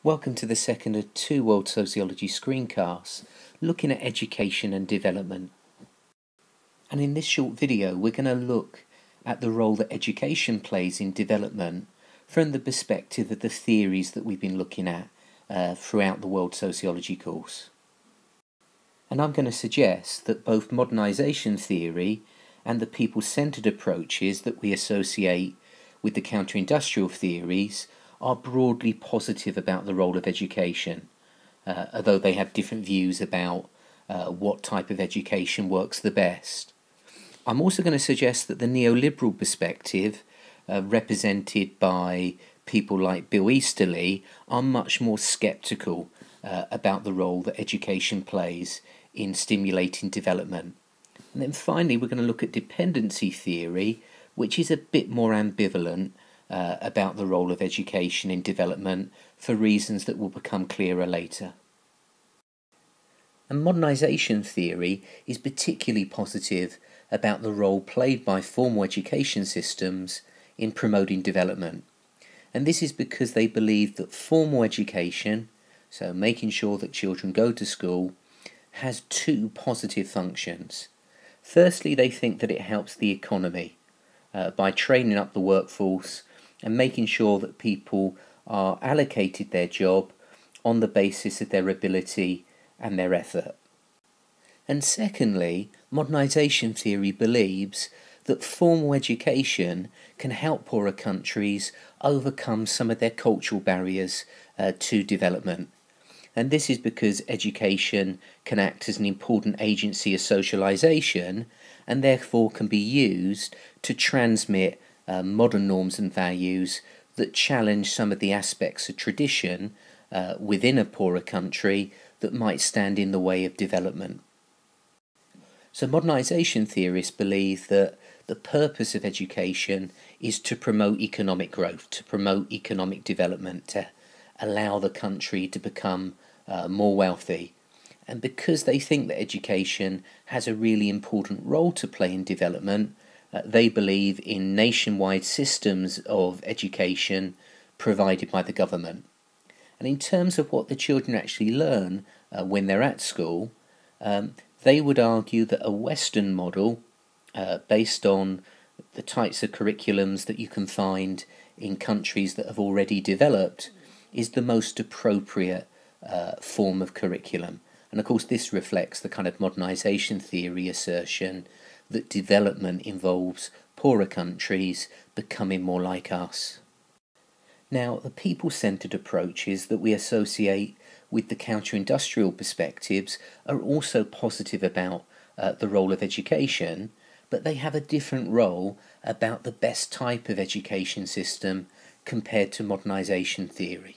Welcome to the second of two World Sociology screencasts looking at education and development. And in this short video we're going to look at the role that education plays in development from the perspective of the theories that we've been looking at throughout the World Sociology course. And I'm going to suggest that both modernisation theory and the people-centred approaches that we associate with the counter-industrial theories are broadly positive about the role of education, although they have different views about what type of education works the best. I'm also going to suggest that the neoliberal perspective, represented by people like Bill Easterly, are much more sceptical about the role that education plays in stimulating development. And then finally we're going to look at dependency theory, which is a bit more ambivalent about the role of education in development for reasons that will become clearer later. And modernisation theory is particularly positive about the role played by formal education systems in promoting development. And this is because they believe that formal education, so making sure that children go to school, has two positive functions. Firstly, they think that it helps the economy by training up the workforce and making sure that people are allocated their job on the basis of their ability and their effort. And secondly, modernisation theory believes that formal education can help poorer countries overcome some of their cultural barriers to development. And this is because education can act as an important agency of socialisation and therefore can be used to transmit modern norms and values that challenge some of the aspects of tradition within a poorer country that might stand in the way of development. So modernisation theorists believe that the purpose of education is to promote economic growth, to promote economic development, to allow the country to become more wealthy. And because they think that education has a really important role to play in development, they believe in nationwide systems of education provided by the government. And in terms of what the children actually learn when they're at school, they would argue that a Western model, based on the types of curriculums that you can find in countries that have already developed, is the most appropriate form of curriculum. And of course this reflects the kind of modernisation theory assertion that development involves poorer countries becoming more like us. Now, the people-centred approaches that we associate with the counter-industrial perspectives are also positive about the role of education, but they have a different role about the best type of education system compared to modernisation theory.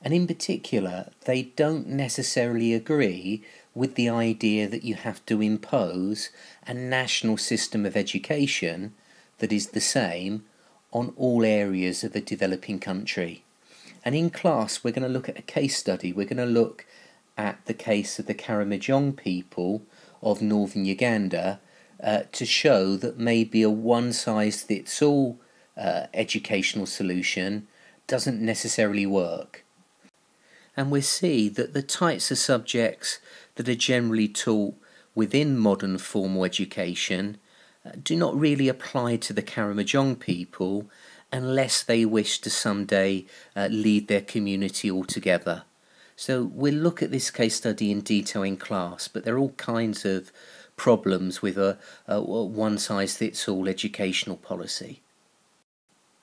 And in particular, they don't necessarily agree with the idea that you have to impose a national system of education that is the same on all areas of a developing country. And in class we're going to look at a case study. We're going to look at the case of the Karamojong people of northern Uganda to show that maybe a one-size-fits-all educational solution doesn't necessarily work. And we see that the types of subjects that are generally taught within modern formal education do not really apply to the Karamojong people unless they wish to someday lead their community altogether. So we'll look at this case study in detail in class, but there are all kinds of problems with a one-size-fits-all educational policy.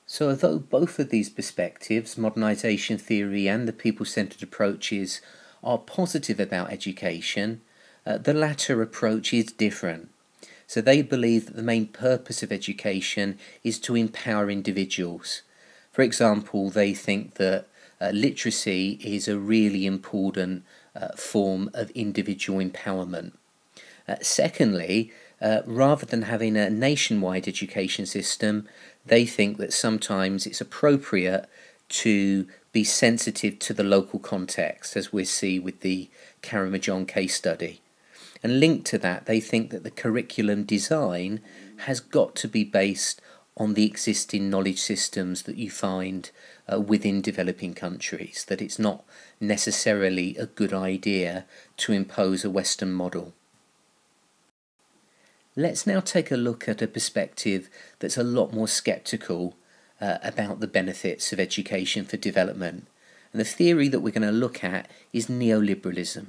So although both of these perspectives, modernisation theory and the people-centred approaches, are positive about education, the latter approach is different. So they believe that the main purpose of education is to empower individuals. For example, they think that literacy is a really important form of individual empowerment. Secondly, rather than having a nationwide education system, they think that sometimes it's appropriate to be sensitive to the local context, as we see with the Karamojong case study. And linked to that, they think that the curriculum design has got to be based on the existing knowledge systems that you find within developing countries, that it's not necessarily a good idea to impose a Western model. Let's now take a look at a perspective that's a lot more sceptical about the benefits of education for development. And the theory that we're going to look at is neoliberalism.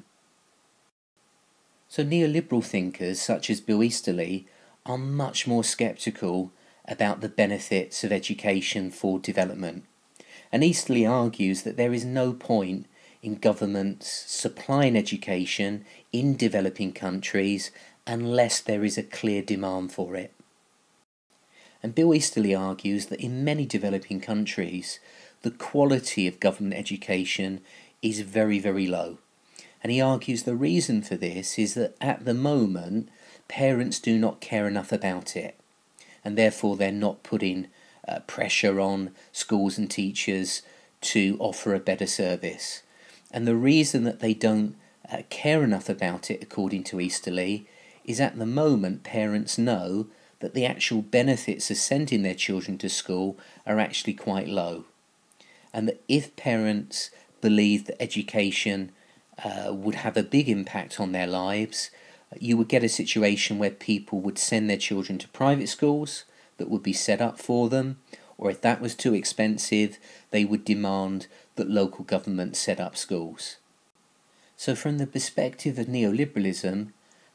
So neoliberal thinkers such as Bill Easterly are much more sceptical about the benefits of education for development. And Easterly argues that there is no point in governments supplying education in developing countries unless there is a clear demand for it. And Bill Easterly argues that in many developing countries, the quality of government education is very, very low. And he argues the reason for this is that at the moment, parents do not care enough about it. And therefore they're not putting pressure on schools and teachers to offer a better service. And the reason that they don't care enough about it, according to Easterly, is at the moment parents know that the actual benefits of sending their children to school are actually quite low. And that if parents believe that education would have a big impact on their lives, you would get a situation where people would send their children to private schools that would be set up for them, or if that was too expensive, they would demand that local governments set up schools. So from the perspective of neoliberalism,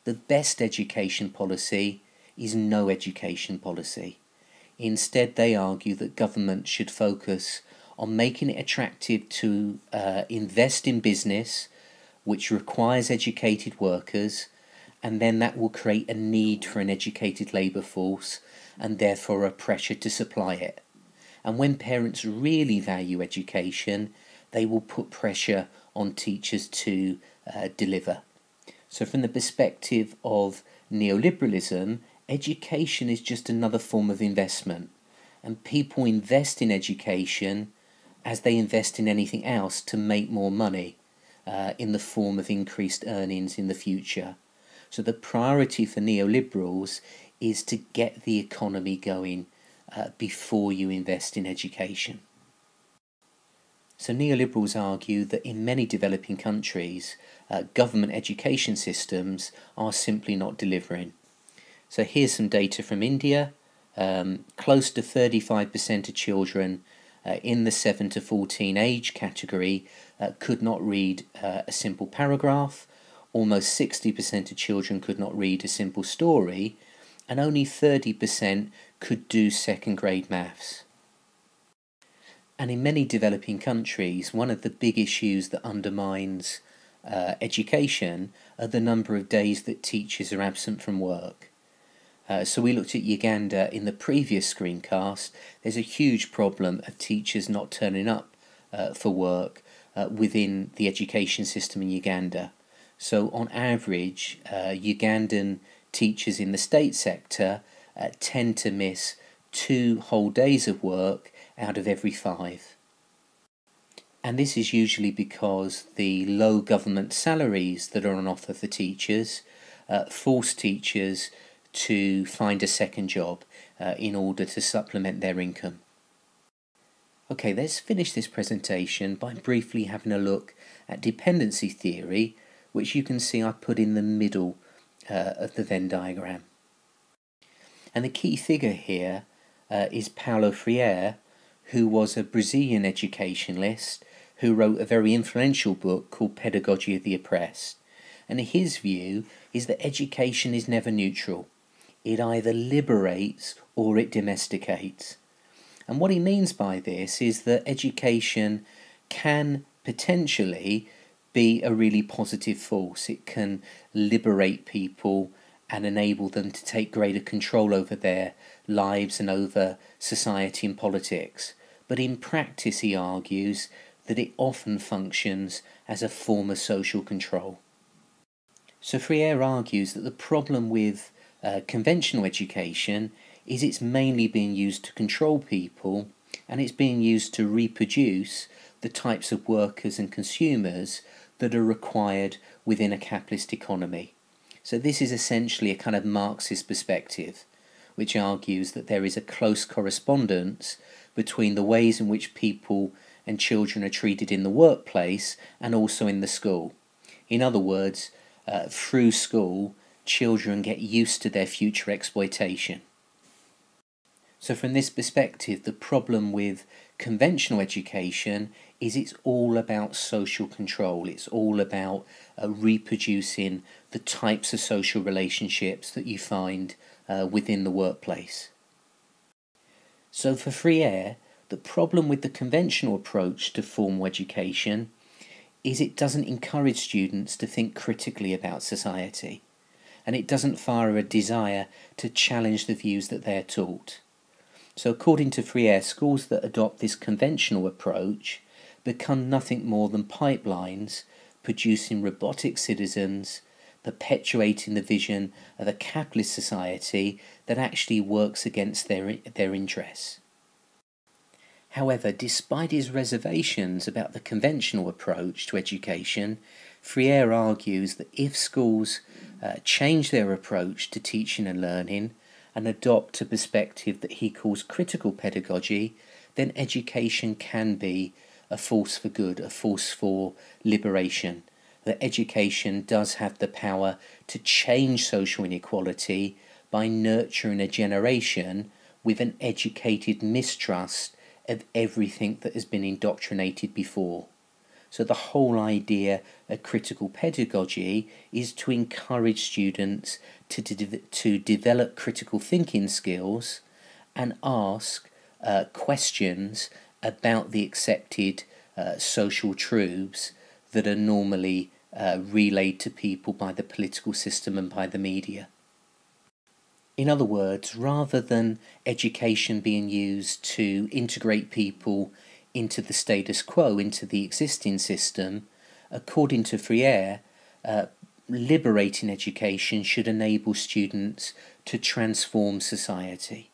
the best education policy is no education policy. Instead, they argue that government should focus on making it attractive to invest in business, which requires educated workers, and then that will create a need for an educated labour force and therefore a pressure to supply it. And when parents really value education, they will put pressure on teachers to deliver. So from the perspective of neoliberalism, education is just another form of investment, and people invest in education as they invest in anything else to make more money in the form of increased earnings in the future. So the priority for neoliberals is to get the economy going before you invest in education. So neoliberals argue that in many developing countries, government education systems are simply not delivering. So here's some data from India. Close to 35% of children in the 7 to 14 age category could not read a simple paragraph. Almost 60% of children could not read a simple story, and only 30% could do second grade maths. And in many developing countries, one of the big issues that undermines education are the number of days that teachers are absent from work. So we looked at Uganda in the previous screencast. There's a huge problem of teachers not turning up for work within the education system in Uganda. So on average, Ugandan teachers in the state sector tend to miss 2 whole days of work out of every 5. And this is usually because the low government salaries that are on offer for teachers force teachers to find a second job in order to supplement their income. Okay, let's finish this presentation by briefly having a look at dependency theory, which you can see I put in the middle of the Venn diagram. And the key figure here is Paulo Freire, who was a Brazilian educationalist who wrote a very influential book called Pedagogy of the Oppressed. And his view is that education is never neutral. It either liberates or it domesticates. And what he means by this is that education can potentially be a really positive force. It can liberate people and enable them to take greater control over their lives and over society and politics. But in practice, he argues that it often functions as a form of social control. So Freire argues that the problem with conventional education is it's mainly being used to control people, and it's being used to reproduce the types of workers and consumers that are required within a capitalist economy. So this is essentially a kind of Marxist perspective, which argues that there is a close correspondence between the ways in which people and children are treated in the workplace and also in the school. In other words, through school, children get used to their future exploitation. So from this perspective, the problem with conventional education is it's all about social control. It's all about reproducing the types of social relationships that you find within the workplace. So for Freire, the problem with the conventional approach to formal education is it doesn't encourage students to think critically about society, and it doesn't fire a desire to challenge the views that they're taught. So according to Freire, schools that adopt this conventional approach become nothing more than pipelines producing robotic citizens, perpetuating the vision of a capitalist society that actually works against their interests. However, despite his reservations about the conventional approach to education, Freire argues that if schools change their approach to teaching and learning and adopt a perspective that he calls critical pedagogy, then education can be a force for good, a force for liberation. That education does have the power to change social inequality by nurturing a generation with an educated mistrust of everything that has been indoctrinated before. So the whole idea of critical pedagogy is to encourage students to develop critical thinking skills and ask questions about the accepted social truths that are normally relayed to people by the political system and by the media. In other words, rather than education being used to integrate people into the status quo, into the existing system, according to Freire, liberating education should enable students to transform society.